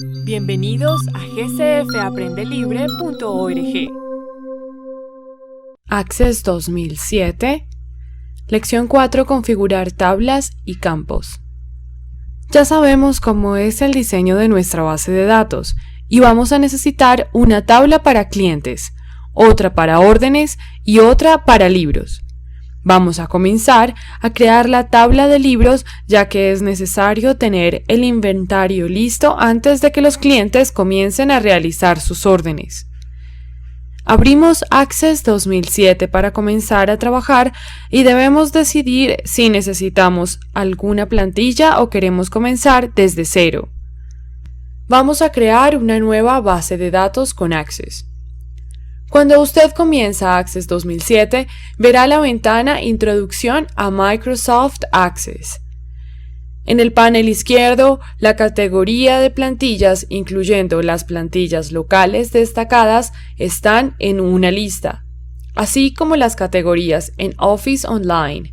Bienvenidos a gcfaprendellibre.org. Access 2007, Lección 4. Configurar tablas y campos. Ya sabemos cómo es el diseño de nuestra base de datos y vamos a necesitar una tabla para clientes, otra para órdenes y otra para libros. Vamos a comenzar a crear la tabla de libros, ya que es necesario tener el inventario listo antes de que los clientes comiencen a realizar sus órdenes. Abrimos Access 2007 para comenzar a trabajar y debemos decidir si necesitamos alguna plantilla o queremos comenzar desde cero. Vamos a crear una nueva base de datos con Access. Cuando usted comienza Access 2007, verá la ventana Introducción a Microsoft Access. En el panel izquierdo, la categoría de plantillas, incluyendo las plantillas locales destacadas, están en una lista, así como las categorías en Office Online.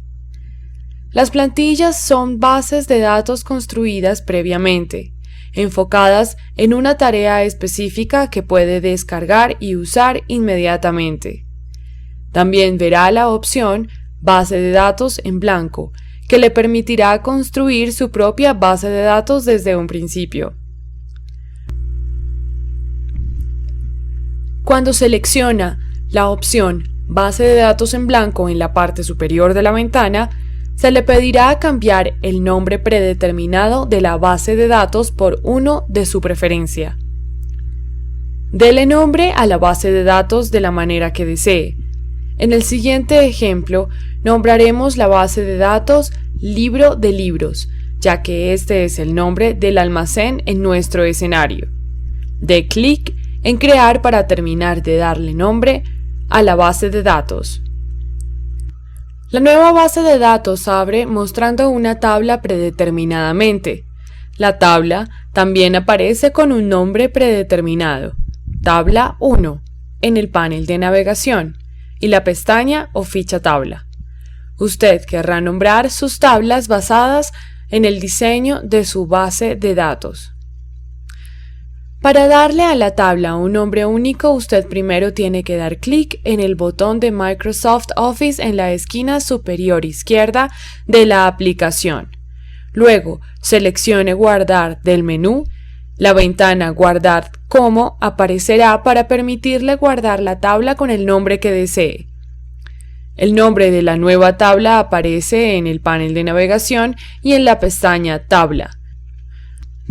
Las plantillas son bases de datos construidas previamente, enfocadas en una tarea específica que puede descargar y usar inmediatamente. También verá la opción Base de datos en blanco, que le permitirá construir su propia base de datos desde un principio. Cuando selecciona la opción Base de datos en blanco en la parte superior de la ventana, se le pedirá cambiar el nombre predeterminado de la base de datos por uno de su preferencia. Dele nombre a la base de datos de la manera que desee. En el siguiente ejemplo, nombraremos la base de datos Libro de Libros, ya que este es el nombre del almacén en nuestro escenario. Dé clic en Crear para terminar de darle nombre a la base de datos. La nueva base de datos abre mostrando una tabla predeterminadamente. La tabla también aparece con un nombre predeterminado, Tabla 1, en el panel de navegación, y la pestaña o ficha tabla. Usted querrá nombrar sus tablas basadas en el diseño de su base de datos. Para darle a la tabla un nombre único, usted primero tiene que dar clic en el botón de Microsoft Office en la esquina superior izquierda de la aplicación. Luego, seleccione Guardar del menú. La ventana Guardar como aparecerá para permitirle guardar la tabla con el nombre que desee. El nombre de la nueva tabla aparece en el panel de navegación y en la pestaña Tabla.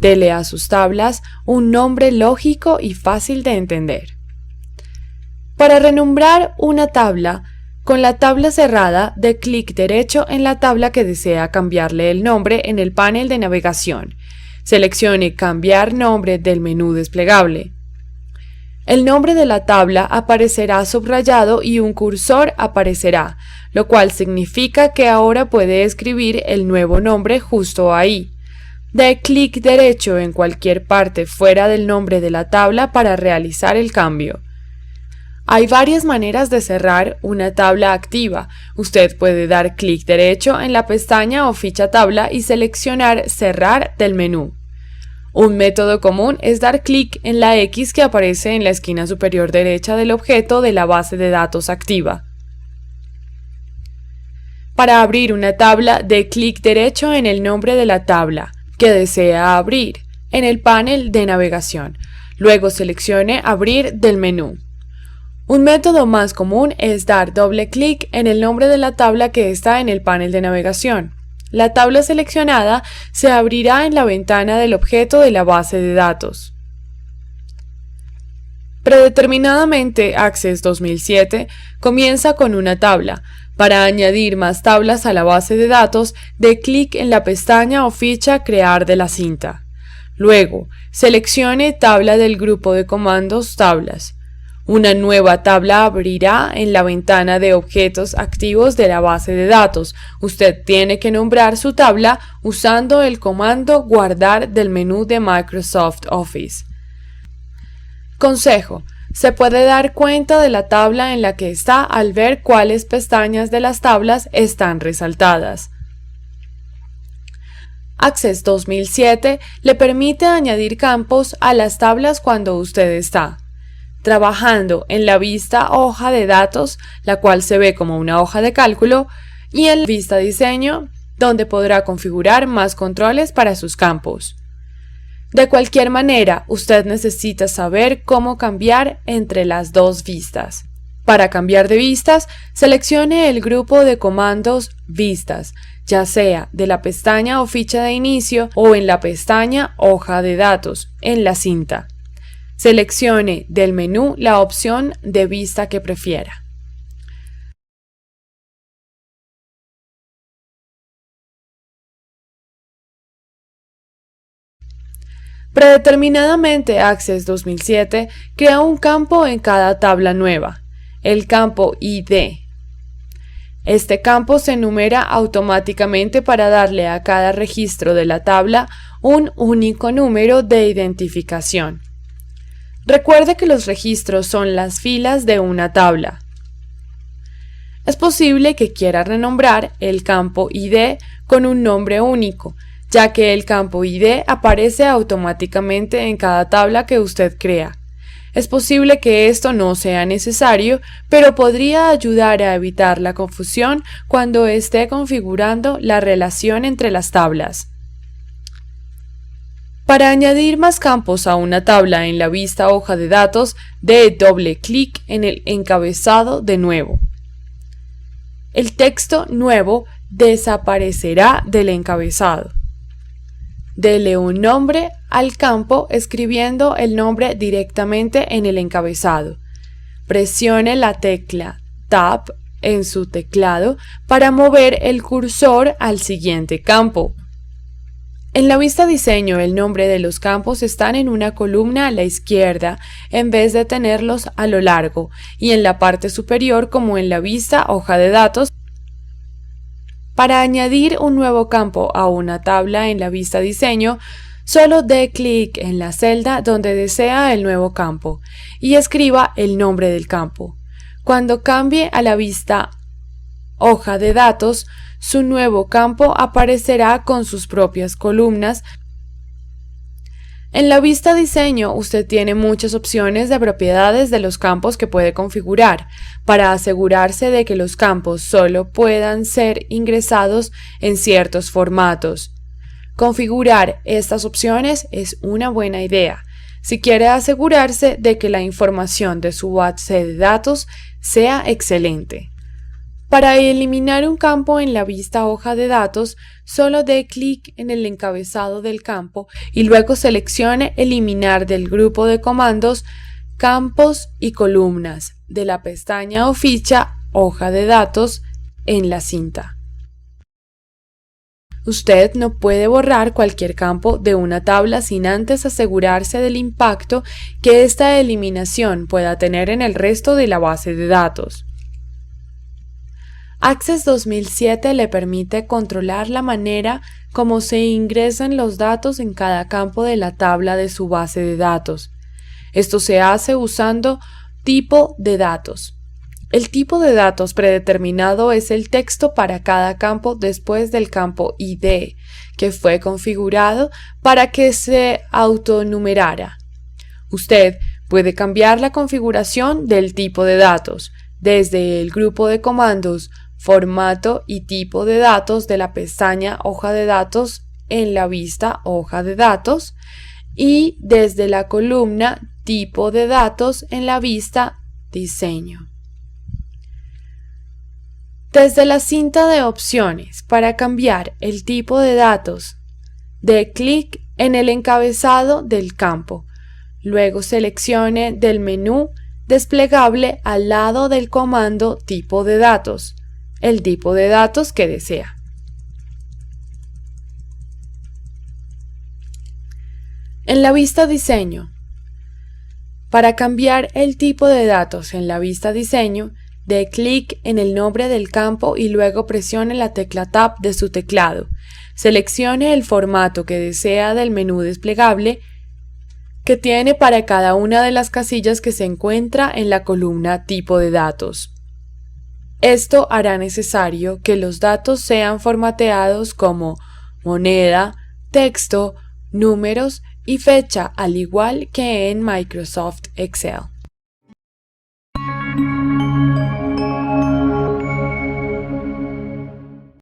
Dele a sus tablas un nombre lógico y fácil de entender. Para renombrar una tabla, con la tabla cerrada, dé clic derecho en la tabla que desea cambiarle el nombre en el panel de navegación. Seleccione Cambiar nombre del menú desplegable. El nombre de la tabla aparecerá subrayado y un cursor aparecerá, lo cual significa que ahora puede escribir el nuevo nombre justo ahí. Dé clic derecho en cualquier parte fuera del nombre de la tabla para realizar el cambio. Hay varias maneras de cerrar una tabla activa. Usted puede dar clic derecho en la pestaña o ficha tabla y seleccionar Cerrar del menú. Un método común es dar clic en la X que aparece en la esquina superior derecha del objeto de la base de datos activa. Para abrir una tabla, dé clic derecho en el nombre de la tabla que desea abrir en el panel de navegación. Luego seleccione Abrir del menú. Un método más común es dar doble clic en el nombre de la tabla que está en el panel de navegación. La tabla seleccionada se abrirá en la ventana del objeto de la base de datos. Predeterminadamente, Access 2007 comienza con una tabla. Para añadir más tablas a la base de datos, dé clic en la pestaña o ficha Crear de la cinta. Luego, seleccione Tabla del grupo de comandos Tablas. Una nueva tabla abrirá en la ventana de objetos activos de la base de datos. Usted tiene que nombrar su tabla usando el comando Guardar del menú de Microsoft Office. Consejo: se puede dar cuenta de la tabla en la que está al ver cuáles pestañas de las tablas están resaltadas. Access 2007 le permite añadir campos a las tablas cuando usted está trabajando en la vista hoja de datos, la cual se ve como una hoja de cálculo, y en la vista diseño, donde podrá configurar más controles para sus campos. De cualquier manera, usted necesita saber cómo cambiar entre las dos vistas. Para cambiar de vistas, seleccione el grupo de comandos Vistas, ya sea de la pestaña o ficha de inicio o en la pestaña Hoja de datos, en la cinta. Seleccione del menú la opción de vista que prefiera. Predeterminadamente Access 2007 crea un campo en cada tabla nueva, el campo ID. Este campo se enumera automáticamente para darle a cada registro de la tabla un único número de identificación. Recuerde que los registros son las filas de una tabla. Es posible que quiera renombrar el campo ID con un nombre único, ya que el campo ID aparece automáticamente en cada tabla que usted crea. Es posible que esto no sea necesario, pero podría ayudar a evitar la confusión cuando esté configurando la relación entre las tablas. Para añadir más campos a una tabla en la vista hoja de datos, dé doble clic en el encabezado de nuevo. El texto nuevo desaparecerá del encabezado. Dele un nombre al campo escribiendo el nombre directamente en el encabezado. Presione la tecla Tab en su teclado para mover el cursor al siguiente campo. En la vista diseño, el nombre de los campos están en una columna a la izquierda en vez de tenerlos a lo largo y en la parte superior como en la vista hoja de datos. Para añadir un nuevo campo a una tabla en la vista diseño, solo dé clic en la celda donde desea el nuevo campo y escriba el nombre del campo. Cuando cambie a la vista hoja de datos, su nuevo campo aparecerá con sus propias columnas. En la vista diseño, usted tiene muchas opciones de propiedades de los campos que puede configurar para asegurarse de que los campos solo puedan ser ingresados en ciertos formatos. Configurar estas opciones es una buena idea si quiere asegurarse de que la información de su base de datos sea excelente. Para eliminar un campo en la vista hoja de datos, solo dé clic en el encabezado del campo y luego seleccione Eliminar del grupo de comandos Campos y columnas de la pestaña o ficha Hoja de datos en la cinta. Usted no puede borrar cualquier campo de una tabla sin antes asegurarse del impacto que esta eliminación pueda tener en el resto de la base de datos. Access 2007 le permite controlar la manera como se ingresan los datos en cada campo de la tabla de su base de datos. Esto se hace usando tipo de datos. El tipo de datos predeterminado es el texto para cada campo después del campo ID, que fue configurado para que se autonumerara. Usted puede cambiar la configuración del tipo de datos desde el grupo de comandos Formato y tipo de datos de la pestaña Hoja de datos en la vista Hoja de datos y desde la columna Tipo de datos en la vista Diseño. Desde la cinta de opciones para cambiar el tipo de datos, dé clic en el encabezado del campo. Luego seleccione del menú desplegable al lado del comando Tipo de datos el tipo de datos que desea. En la vista Diseño, para cambiar el tipo de datos en la vista Diseño, dé clic en el nombre del campo y luego presione la tecla Tab de su teclado. Seleccione el formato que desea del menú desplegable que tiene para cada una de las casillas que se encuentra en la columna Tipo de datos. Esto hará necesario que los datos sean formateados como moneda, texto, números y fecha, al igual que en Microsoft Excel.